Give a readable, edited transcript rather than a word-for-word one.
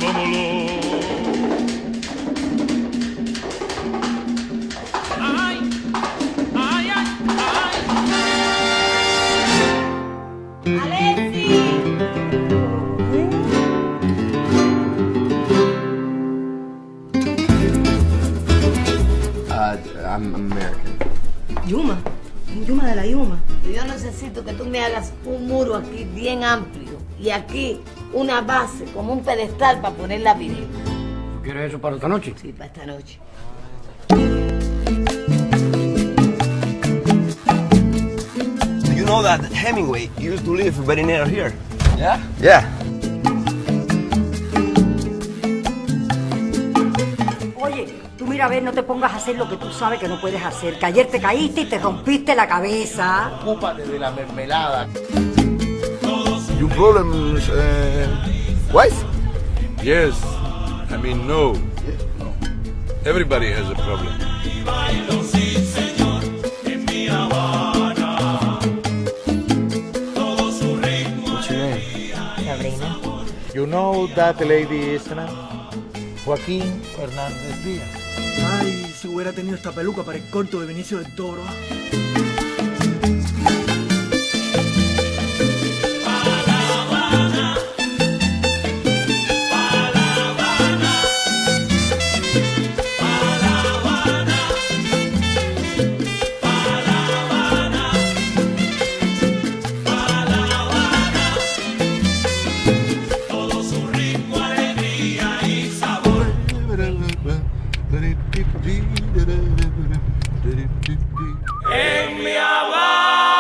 vámonos. Ay, ay, ay, ay. ¡Alexi! I'm American. Yuma, un Yuma de la Yuma. Yo necesito que tú me hagas un muro aquí bien amplio y aquí una base, como un pedestal para poner la viril. ¿Quieres eso para esta noche? Sí, para esta noche. Do you know that Hemingway used to live very near here? ¿Ya? Yeah. Oye, tú mira a ver, no te pongas a hacer lo que tú sabes que no puedes hacer. Que ayer te caíste y te rompiste la cabeza. Ocúpate de la mermelada. Your problems, wife? Yes, I mean no. Everybody has a problem. What's your name? Sabrina. You know that lady is Joaquín Fernández Díaz. Ay, si hubiera tenido esta peluca para el corto de Benicio del Toro. En mi Habana.